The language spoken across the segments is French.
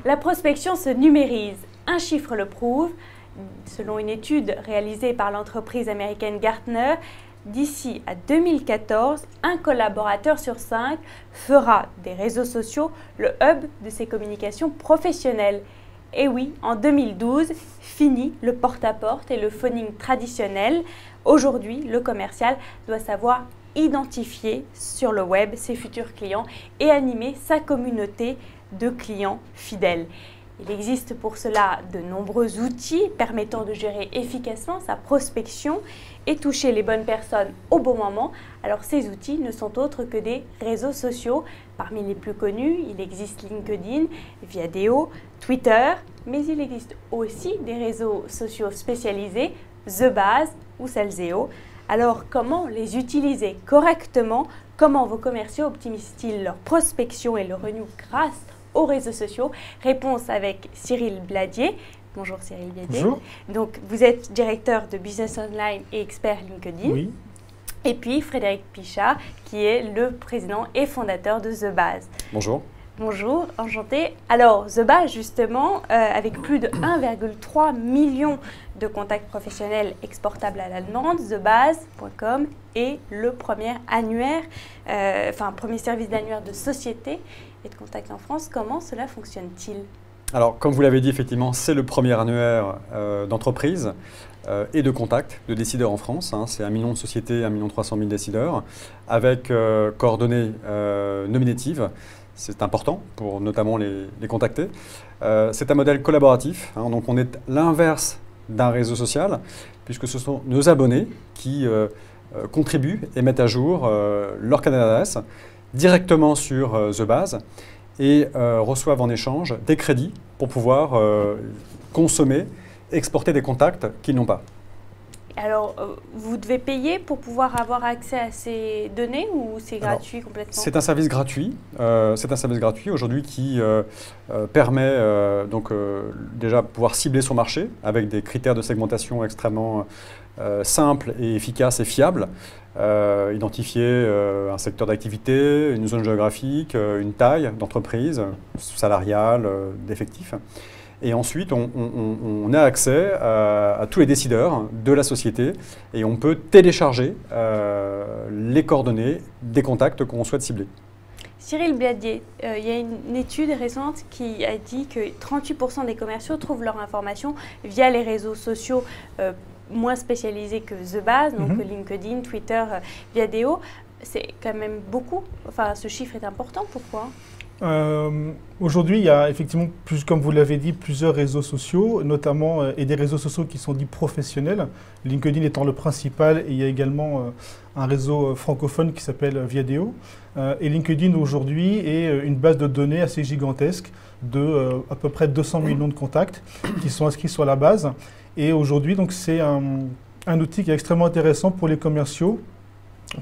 La prospection se numérise. Un chiffre le prouve. Selon une étude réalisée par l'entreprise américaine Gartner, d'ici à 2014, un collaborateur sur 5 fera des réseaux sociaux le hub de ses communications professionnelles. Et oui, en 2012, fini le porte-à-porte et le phoning traditionnel. Aujourd'hui, le commercial doit savoir identifier sur le web ses futurs clients et animer sa communauté de clients fidèles. Il existe pour cela de nombreux outils permettant de gérer efficacement sa prospection et toucher les bonnes personnes au bon moment. Alors ces outils ne sont autres que des réseaux sociaux. Parmi les plus connus, il existe LinkedIn, Viadeo, Twitter, mais il existe aussi des réseaux sociaux spécialisés, The Base ou Salseo. Alors comment les utiliser correctement? Comment vos commerciaux optimisent-ils leur prospection et leur revenus grâce aux réseaux sociaux? Réponse avec Cyril Bladier. Bonjour Cyril Bladier. Bonjour. Donc vous êtes directeur de Business Online et expert LinkedIn. Oui. Et puis Frédéric Pichat qui est le président et fondateur de The Base. Bonjour. Bonjour, enchanté. Alors The Base justement, avec plus de 1,3 million de contacts professionnels exportables à la demande, thebase.com est le premier annuaire, premier service d'annuaire de société et de contact en France. Comment cela fonctionne-t-il? Alors, comme vous l'avez dit, effectivement, c'est le premier annuaire d'entreprise et de contacts de décideurs en France. Hein. C'est 1 million de sociétés, 1,3 million de décideurs, avec coordonnées nominatives. C'est important pour notamment les contacter. C'est un modèle collaboratif, hein, donc on est l'inverse d'un réseau social, puisque ce sont nos abonnés qui contribuent et mettent à jour leur carnet d'adresse directement sur The Base et reçoivent en échange des crédits pour pouvoir consommer, exporter des contacts qu'ils n'ont pas. Alors, vous devez payer pour pouvoir avoir accès à ces données ou c'est gratuit complètement? C'est un service gratuit. C'est un service gratuit aujourd'hui qui permet déjà de pouvoir cibler son marché avec des critères de segmentation extrêmement simples et efficaces et fiables. Identifier un secteur d'activité, une zone géographique, une taille d'entreprise, salariale, d'effectifs. Et ensuite, on a accès à tous les décideurs de la société et on peut télécharger les coordonnées des contacts qu'on souhaite cibler. Cyril Bladier, il y a une étude récente qui a dit que 38% des commerciaux trouvent leur information via les réseaux sociaux moins spécialisés que The Base, donc LinkedIn, Twitter, Viadeo. C'est quand même beaucoup. Enfin, ce chiffre est important. Pourquoi ? Aujourd'hui, il y a effectivement, comme vous l'avez dit, plusieurs réseaux sociaux, notamment et des réseaux sociaux qui sont dits professionnels, LinkedIn étant le principal, et il y a également un réseau francophone qui s'appelle Viadeo. Et LinkedIn aujourd'hui est une base de données assez gigantesque de à peu près 200 millions de contacts qui sont inscrits sur la base. Et aujourd'hui, donc c'est un outil qui est extrêmement intéressant pour les commerciaux,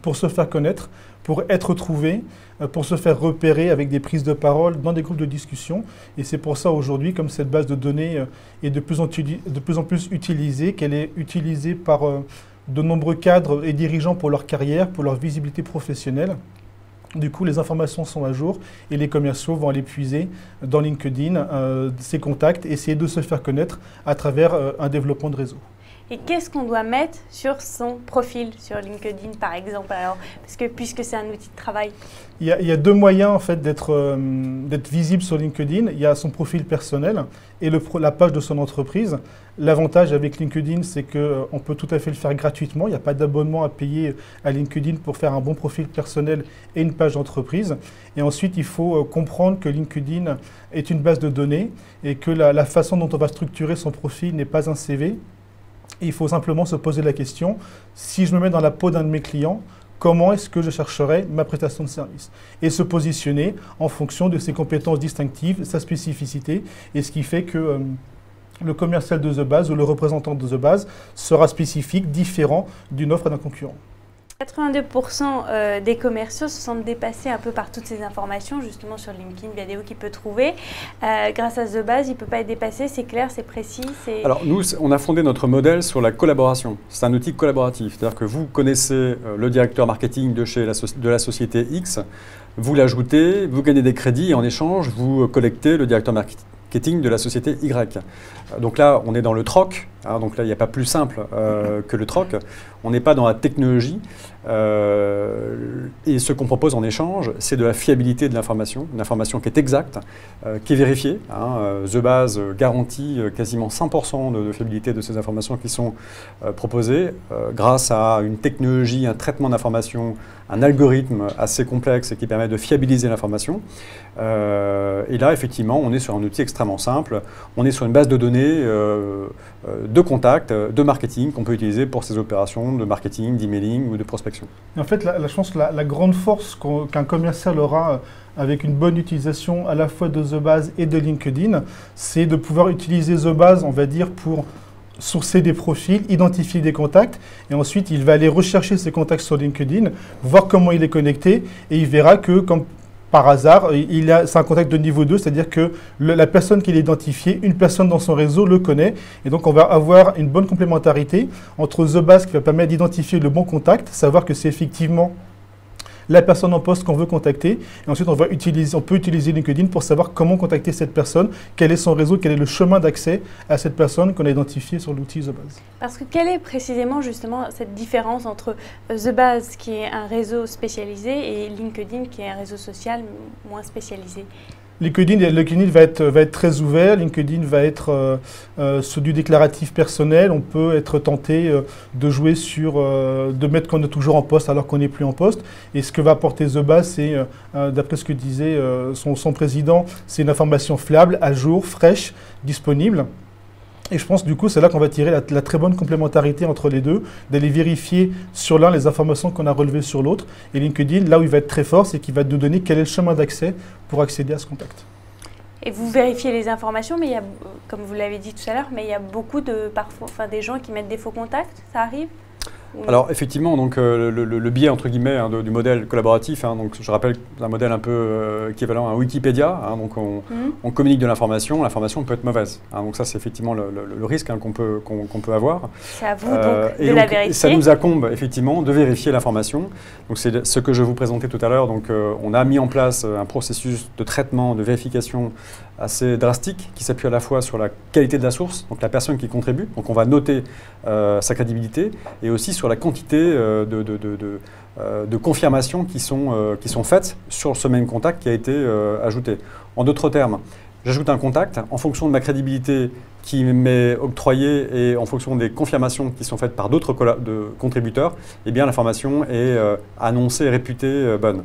pour se faire connaître, pour être trouvé, pour se faire repérer avec des prises de parole dans des groupes de discussion. Et c'est pour ça aujourd'hui, comme cette base de données est de plus en plus utilisée, qu'elle est utilisée par de nombreux cadres et dirigeants pour leur carrière, pour leur visibilité professionnelle. Du coup, les informations sont à jour et les commerciaux vont aller puiser dans LinkedIn ces contacts et essayer de se faire connaître à travers un développement de réseau. Et qu'est-ce qu'on doit mettre sur son profil sur LinkedIn, par exemple, alors, puisque c'est un outil de travail? Il y a deux moyens en fait, d'être visible sur LinkedIn. Il y a son profil personnel et la page de son entreprise. L'avantage avec LinkedIn, c'est qu'on peut tout à fait le faire gratuitement. Il n'y a pas d'abonnement à payer à LinkedIn pour faire un bon profil personnel et une page d'entreprise. Et ensuite, il faut comprendre que LinkedIn est une base de données et que la façon dont on va structurer son profil n'est pas un CV. Il faut simplement se poser la question, si je me mets dans la peau d'un de mes clients, comment est-ce que je chercherai ma prestation de service? Et se positionner en fonction de ses compétences distinctives, sa spécificité, et ce qui fait que le commercial de The Base ou le représentant de The Base sera spécifique, différent d'une offre d'un concurrent. 82% des commerciaux se sentent dépassés un peu par toutes ces informations, justement sur LinkedIn, Viadeo qu'il peut trouver. Grâce à The Base, il ne peut pas être dépassé, c'est clair, c'est précis. Alors nous, on a fondé notre modèle sur la collaboration. C'est un outil collaboratif, c'est-à-dire que vous connaissez le directeur marketing de la société X, vous l'ajoutez, vous gagnez des crédits et en échange, vous collectez le directeur marketing de la société Y. Donc là, on est dans le troc. Hein, donc là, il n'y a pas plus simple que le troc. On n'est pas dans la technologie. Et ce qu'on propose en échange, c'est de la fiabilité de l'information, une information qui est exacte, qui est vérifiée. Hein. The Base garantit quasiment 100% de fiabilité de ces informations qui sont proposées grâce à une technologie, un traitement d'information, un algorithme assez complexe et qui permet de fiabiliser l'information. Et là, effectivement, on est sur un outil extrêmement simple. On est sur une base de données de contacts, de marketing qu'on peut utiliser pour ces opérations de marketing, d'emailing ou de prospection. Et en fait, je pense que la grande force qu'un commercial aura avec une bonne utilisation à la fois de The Base et de LinkedIn, c'est de pouvoir utiliser The Base, on va dire, pour sourcer des profils, identifier des contacts, et ensuite il va aller rechercher ces contacts sur LinkedIn, voir comment il est connecté, et il verra que, comme par hasard, c'est un contact de niveau 2, c'est-à-dire que la personne qu'il a identifiée, une personne dans son réseau le connaît, et donc on va avoir une bonne complémentarité entre The Base qui va permettre d'identifier le bon contact, savoir que c'est effectivement la personne en poste qu'on veut contacter. Et ensuite, on peut utiliser LinkedIn pour savoir comment contacter cette personne, quel est son réseau, quel est le chemin d'accès à cette personne qu'on a identifié sur l'outil The Base. Parce que quelle est précisément justement cette différence entre The Base, qui est un réseau spécialisé, et LinkedIn, qui est un réseau social moins spécialisé? LinkedIn va être très ouvert. LinkedIn va être sur du déclaratif personnel. On peut être tenté de jouer de mettre qu'on est toujours en poste alors qu'on n'est plus en poste. Et ce que va apporter The Base, c'est, d'après ce que disait son président, c'est une information fiable, à jour, fraîche, disponible. Et je pense du coup, c'est là qu'on va tirer la très bonne complémentarité entre les deux, d'aller vérifier sur l'un les informations qu'on a relevées sur l'autre. Et LinkedIn, là où il va être très fort, c'est qu'il va nous donner quel est le chemin d'accès pour accéder à ce contact. Et vous vérifiez les informations, mais il y a, comme vous l'avez dit tout à l'heure, mais il y a beaucoup des gens qui mettent des faux contacts, ça arrive? Alors effectivement, donc, le biais entre guillemets du modèle collaboratif, hein, donc, je rappelle un modèle un peu équivalent à Wikipédia, hein, donc on communique de l'information peut être mauvaise. Hein, donc ça c'est effectivement le risque hein, qu'on peut avoir. C'est à vous donc de la vérifier. Ça nous incombe effectivement de vérifier l'information. Donc c'est ce que je vous présentais tout à l'heure. Donc on a mis en place un processus de traitement, de vérification assez drastique qui s'appuie à la fois sur la qualité de la source, donc la personne qui contribue, donc on va noter sa crédibilité, et aussi sur la quantité de confirmations qui sont faites sur ce même contact qui a été ajouté. En d'autres termes, j'ajoute un contact, en fonction de ma crédibilité qui m'est octroyée et en fonction des confirmations qui sont faites par d'autres contributeurs, eh bien l'information est annoncée et réputée bonne.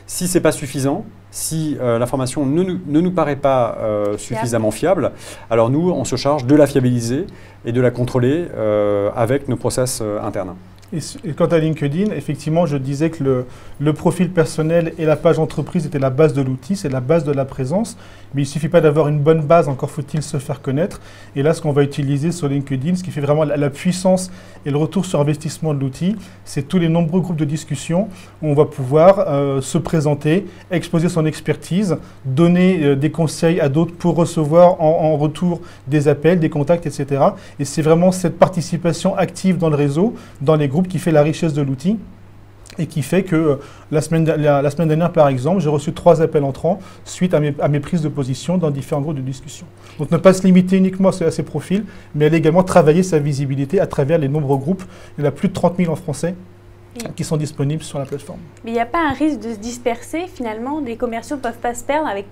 Si ce n'est pas suffisant, si l'information ne nous paraît pas suffisamment fiable, alors nous, on se charge de la fiabiliser et de la contrôler avec nos process internes. Et quant à LinkedIn, effectivement, je disais que le profil personnel et la page entreprise étaient la base de l'outil, c'est la base de la présence, mais il ne suffit pas d'avoir une bonne base, encore faut-il se faire connaître. Et là, ce qu'on va utiliser sur LinkedIn, ce qui fait vraiment la puissance et le retour sur investissement de l'outil, c'est tous les nombreux groupes de discussion où on va pouvoir se présenter, exposer son expertise, donner des conseils à d'autres pour recevoir en retour des appels, des contacts, etc. Et c'est vraiment cette participation active dans le réseau, dans les groupes, qui fait la richesse de l'outil et qui fait que la semaine dernière, par exemple, j'ai reçu 3 appels entrants suite à mes prises de position dans différents groupes de discussion. Donc ne pas se limiter uniquement à ces profils, mais aller également travailler sa visibilité à travers les nombreux groupes. Il y en a plus de 30 000 en français qui sont disponibles sur la plateforme. Mais il n'y a pas un risque de se disperser finalement? Les commerciaux ne peuvent pas se perdre avec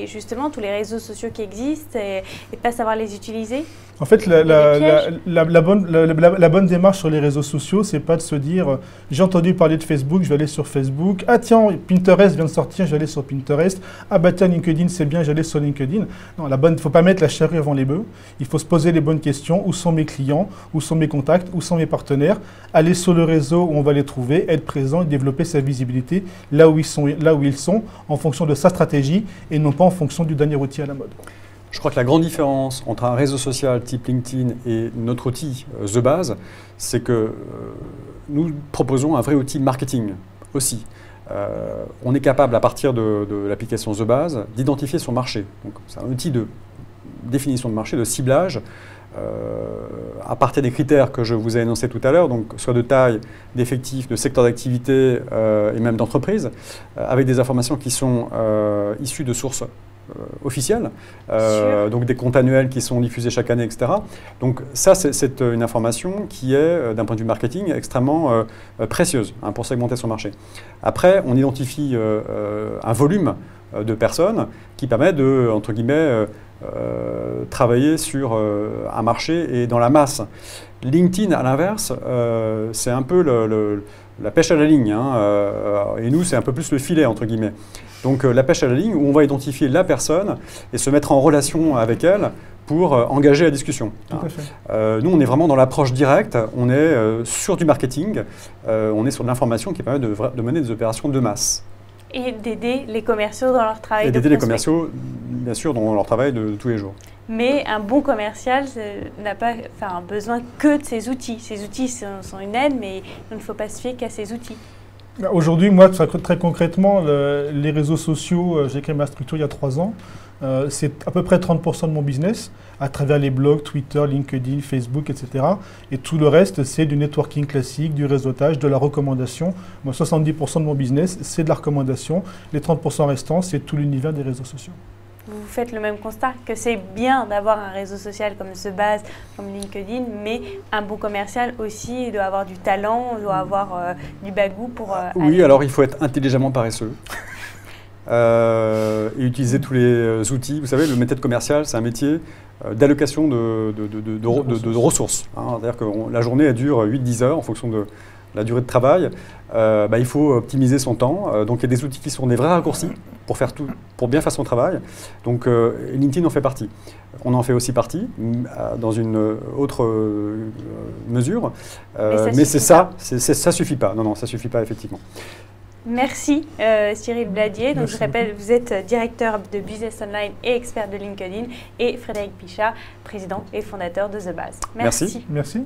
justement tous les réseaux sociaux qui existent et pas savoir les utiliser? En fait, la bonne démarche sur les réseaux sociaux, c'est pas de se dire j'ai entendu parler de Facebook, je vais aller sur Facebook. Ah tiens, Pinterest vient de sortir, je vais aller sur Pinterest. Ah bah tiens, LinkedIn, c'est bien, j'allais sur LinkedIn. Non, il ne faut pas mettre la charrue avant les bœufs. Il faut se poser les bonnes questions. Où sont mes clients? Où sont mes contacts? Où sont mes partenaires? Aller sur le réseau où on va les trouver, être présent et développer sa visibilité là où ils sont, en fonction de sa stratégie et non pas en fonction du dernier outil à la mode. Je crois que la grande différence entre un réseau social type LinkedIn et notre outil The Base, c'est que nous proposons un vrai outil marketing aussi. On est capable, à partir de l'application The Base, d'identifier son marché. C'est un outil de définition de marché, de ciblage, à partir des critères que je vous ai énoncés tout à l'heure, donc soit de taille, d'effectifs, de secteur d'activité et même d'entreprise, avec des informations qui sont issues de sources officiels, donc des comptes annuels qui sont diffusés chaque année, etc. Donc ça, c'est une information qui est, d'un point de vue marketing, extrêmement précieuse pour segmenter son marché. Après, on identifie un volume de personnes qui permet de, entre guillemets, travailler sur un marché et dans la masse. LinkedIn, à l'inverse, c'est un peu la pêche à la ligne, et nous, c'est un peu plus le filet, entre guillemets. Donc la pêche à la ligne, où on va identifier la personne et se mettre en relation avec elle pour engager la discussion. Tout à fait. Nous, on est vraiment dans l'approche directe, on est sur du marketing, on est sur de l'information qui permet de mener des opérations de masse. Et d'aider les commerciaux dans leur travail. Et d'aider les commerciaux, bien sûr, dans leur travail de tous les jours. Mais un bon commercial n'a pas besoin que de ces outils. Ces outils sont une aide, mais il ne faut pas se fier qu'à ces outils. Aujourd'hui, moi, très concrètement, les réseaux sociaux, j'ai créé ma structure il y a 3 ans. C'est à peu près 30% de mon business, à travers les blogs, Twitter, LinkedIn, Facebook, etc. Et tout le reste, c'est du networking classique, du réseautage, de la recommandation. Moi, 70% de mon business, c'est de la recommandation. Les 30% restants, c'est tout l'univers des réseaux sociaux. Vous faites le même constat, que c'est bien d'avoir un réseau social comme The Base, comme LinkedIn, mais un bon commercial aussi doit avoir du talent, doit avoir du bagou pour... Oui, alors il faut être intelligemment paresseux. Et utiliser tous les outils. Vous savez, le métier de commercial, c'est un métier d'allocation de ressources. C'est-à-dire que la journée, elle dure 8-10 heures en fonction de la durée de travail. Il faut optimiser son temps. Donc, il y a des outils qui sont des vrais raccourcis pour bien faire son travail. Donc, LinkedIn en fait partie. On en fait aussi partie dans une autre mesure. Mais ça suffit pas. Non, ça suffit pas, effectivement. Merci Cyril Bladier. Donc, je répète, vous êtes directeur de Business Online et expert de LinkedIn, et Frédéric Pichat, président et fondateur de The Base. Merci. Merci.